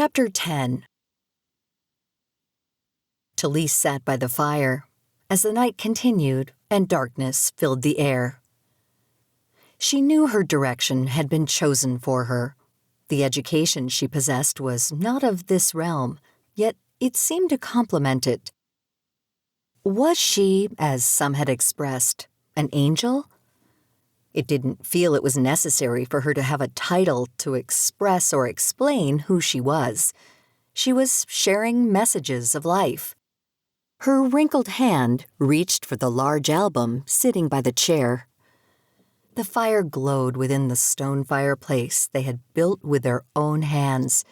Chapter 10. Talise sat by the fire as the night continued and darkness filled the air. She knew her direction had been chosen for her. The education she possessed was not of this realm, yet it seemed to complement it. Was she, as some had expressed, an angel? It didn't feel it was necessary for her to have a title to express or explain who she was. She was sharing messages of life. Her wrinkled hand reached for the large album sitting by the chair. The fire glowed within the stone fireplace they had built with their own hands.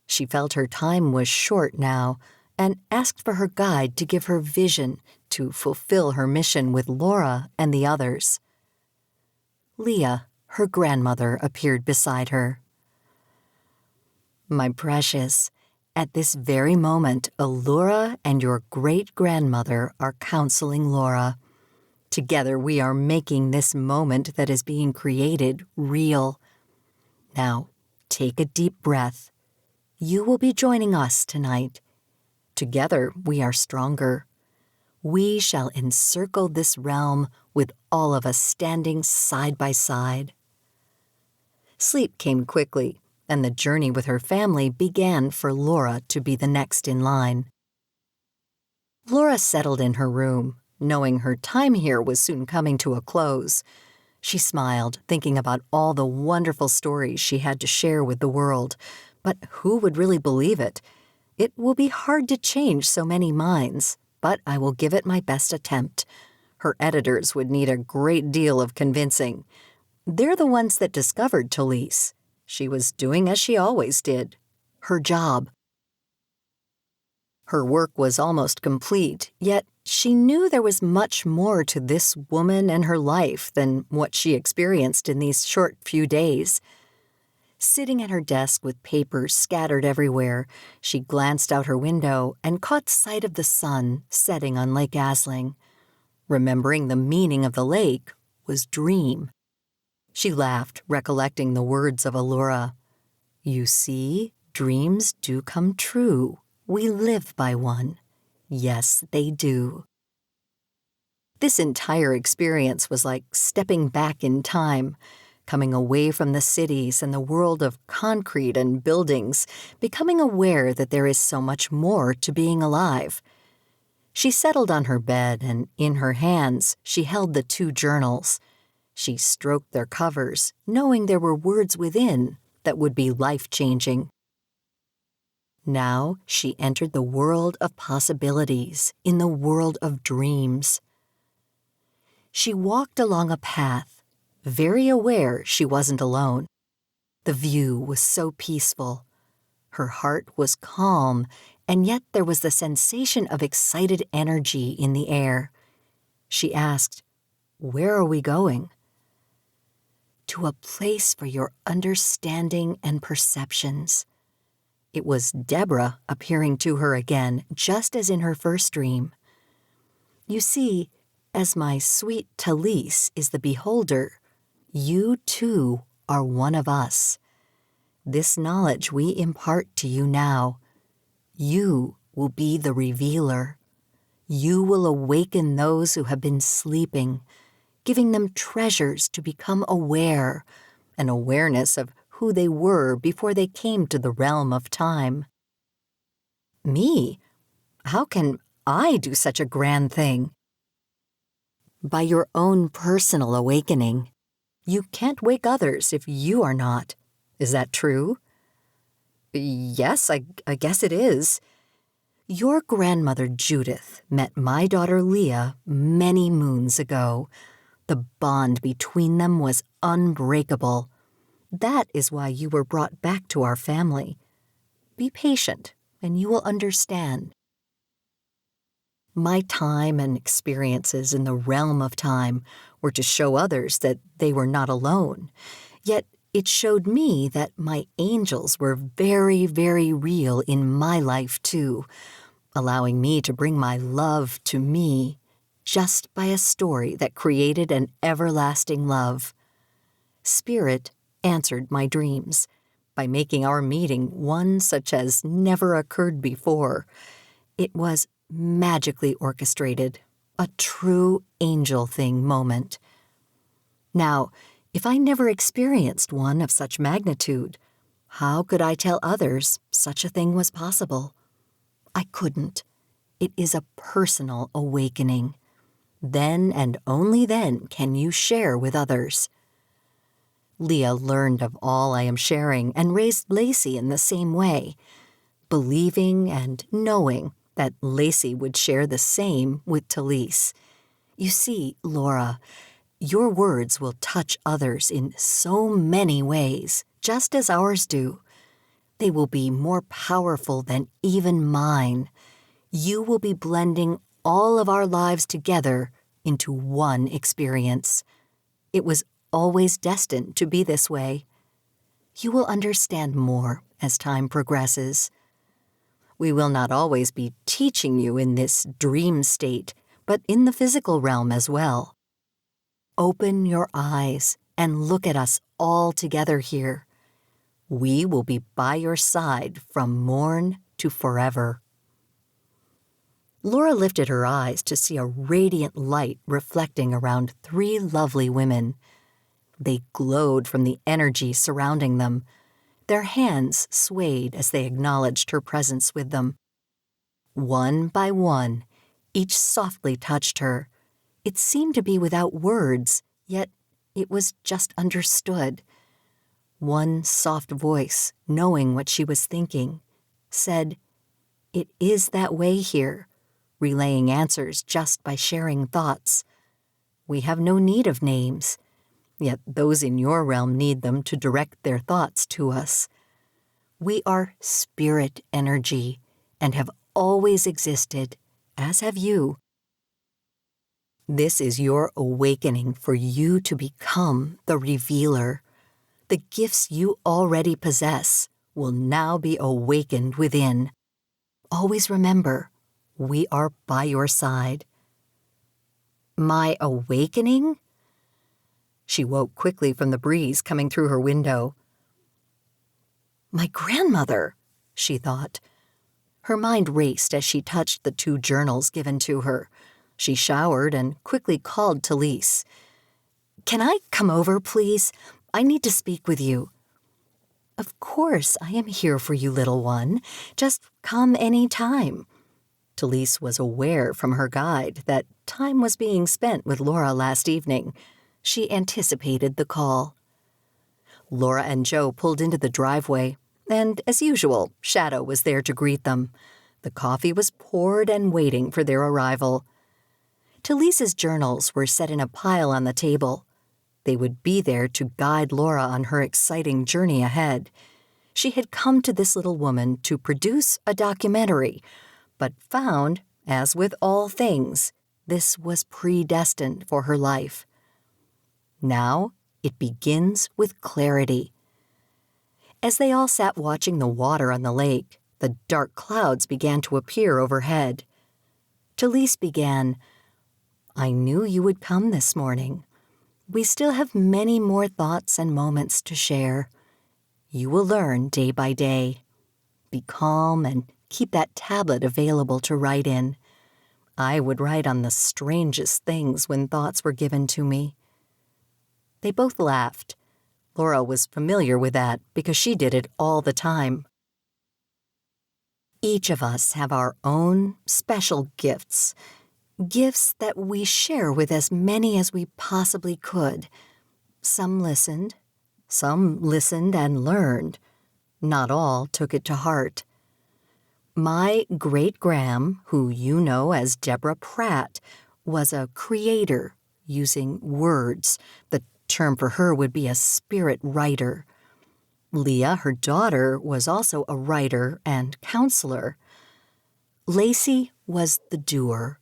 She felt her time was short now and asked for her guide to give her vision to fulfill her mission with Laura and the others. Leah, her grandmother, appeared beside her. "My precious, at this very moment, Allura and your great-grandmother are counseling Laura. Together we are making this moment that is being created real. Now, take a deep breath. You will be joining us tonight. Together we are stronger. We shall encircle this realm with all of us standing side by side." Sleep came quickly, and the journey with her family began for Laura to be the next in line. Laura settled in her room, knowing her time here was soon coming to a close. She smiled, thinking about all the wonderful stories she had to share with the world. But who would really believe it? It will be hard to change so many minds, but I will give it my best attempt. Her editors would need a great deal of convincing. They're the ones that discovered Talise. She was doing as she always did, her job. Her work was almost complete, yet she knew there was much more to this woman and her life than what she experienced in these short few days. Sitting at her desk with papers scattered everywhere, she glanced out her window and caught sight of the sun setting on Lake Asling. Remembering the meaning of the lake was dream. She laughed, recollecting the words of Allura. "You see, dreams do come true. We live by one. Yes, they do." This entire experience was like stepping back in time, coming away from the cities and the world of concrete and buildings, becoming aware that there is so much more to being alive. She settled on her bed, and in her hands she held the two journals. She stroked their covers, knowing there were words within that would be life-changing. Now she entered the world of possibilities, in the world of dreams. She walked along a path, very aware she wasn't alone. The view was so peaceful. Her heart was calm, and yet there was the sensation of excited energy in the air. She asked, "Where are we going?" "To a place for your understanding and perceptions." It was Deborah appearing to her again, just as in her first dream. "You see, as my sweet Talise is the beholder, you too are one of us. This knowledge we impart to you now. You will be the revealer. You will awaken those who have been sleeping, giving them treasures to become aware, an awareness of who they were before they came to the realm of time." "Me? How can I do such a grand thing?" "By your own personal awakening. You can't wake others if you are not. Is that true?" "Yes, I guess it is." "Your grandmother Judith met my daughter Leah many moons ago. The bond between them was unbreakable. That is why you were brought back to our family. Be patient, and you will understand. My time and experiences in the realm of time were to show others that they were not alone. Yet it showed me that my angels were very, very real in my life too, allowing me to bring my love to me just by a story that created an everlasting love. Spirit answered my dreams, by making our meeting one such as never occurred before. It was magically orchestrated, a true angel thing moment. Now, if I never experienced one of such magnitude, how could I tell others such a thing was possible? I couldn't. It is a personal awakening. Then and only then can you share with others. Leah learned of all I am sharing and raised Lacey in the same way, believing and knowing that Lacey would share the same with Talise. You see, Laura, your words will touch others in so many ways, just as ours do. They will be more powerful than even mine. You will be blending all of our lives together into one experience. It was always destined to be this way. You will understand more as time progresses. We will not always be teaching you in this dream state, but in the physical realm as well. Open your eyes and look at us all together here. We will be by your side from morn to forever. Laura lifted her eyes to see a radiant light reflecting around 3 lovely women. They glowed from the energy surrounding them. Their hands swayed as they acknowledged her presence with them. One by one, each softly touched her. It seemed to be without words, yet it was just understood. One soft voice, knowing what she was thinking, said, "It is that way here," relaying answers just by sharing thoughts. We have no need of names, yet those in your realm need them to direct their thoughts to us. We are spirit energy and have always existed, as have you. This is your awakening for you to become the revealer. The gifts you already possess will now be awakened within. Always remember, we are by your side. My awakening? She woke quickly from the breeze coming through her window. My grandmother, she thought. Her mind raced as she touched the 2 journals given to her. She showered and quickly called Talise. "Can I come over, please? I need to speak with you." "Of course, I am here for you, little one. Just come any time." Talise was aware from her guide that time was being spent with Laura last evening. She anticipated the call. Laura and Joe pulled into the driveway, and, as usual, Shadow was there to greet them. The coffee was poured and waiting for their arrival. Talise's journals were set in a pile on the table. They would be there to guide Laura on her exciting journey ahead. She had come to this little woman to produce a documentary, but found, as with all things, this was predestined for her life. Now it begins with clarity. As they all sat watching the water on the lake, the dark clouds began to appear overhead. Talise began, "I knew you would come this morning. We still have many more thoughts and moments to share. You will learn day by day. Be calm and keep that tablet available to write in. I would write on the strangest things when thoughts were given to me." They both laughed. Laura was familiar with that because she did it all the time. Each of us have our own special gifts. Gifts that we share with as many as we possibly could. Some listened and learned. Not all took it to heart. My great-gram, who you know as Deborah Pratt, was a creator using words. The term for her would be a spirit writer. Leah, her daughter, was also a writer and counselor. Lacey was the doer,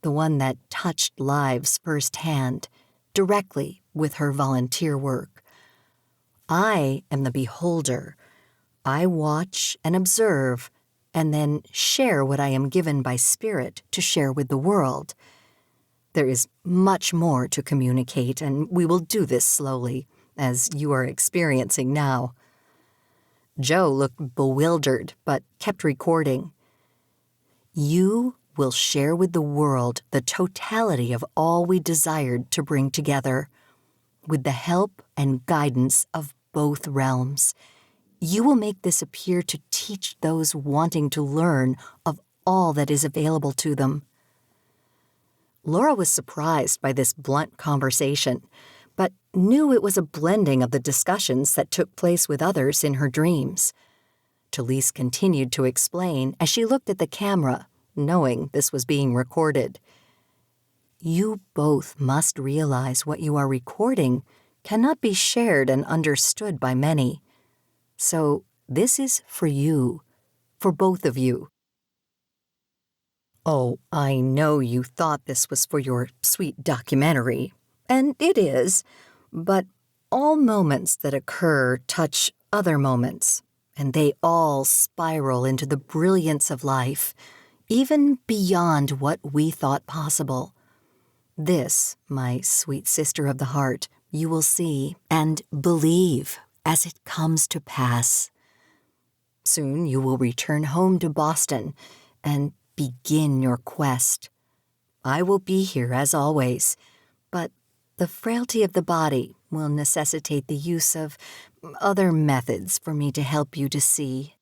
the one that touched lives firsthand, directly with her volunteer work. I am the beholder. I watch and observe, and then share what I am given by spirit to share with the world. There is much more to communicate, and we will do this slowly, as you are experiencing now. Joe looked bewildered but kept recording. You will share with the world the totality of all we desired to bring together. With the help and guidance of both realms, you will make this appear to teach those wanting to learn of all that is available to them. Laura was surprised by this blunt conversation, but knew it was a blending of the discussions that took place with others in her dreams. Talise continued to explain as she looked at the camera, knowing this was being recorded. You both must realize what you are recording cannot be shared and understood by many. So this is for you, for both of you. Oh, I know you thought this was for your sweet documentary, and it is, but all moments that occur touch other moments, and they all spiral into the brilliance of life, even beyond what we thought possible. This, my sweet sister of the heart, you will see and believe as it comes to pass. Soon you will return home to Boston and begin your quest. I will be here as always, but the frailty of the body will necessitate the use of other methods for me to help you to see.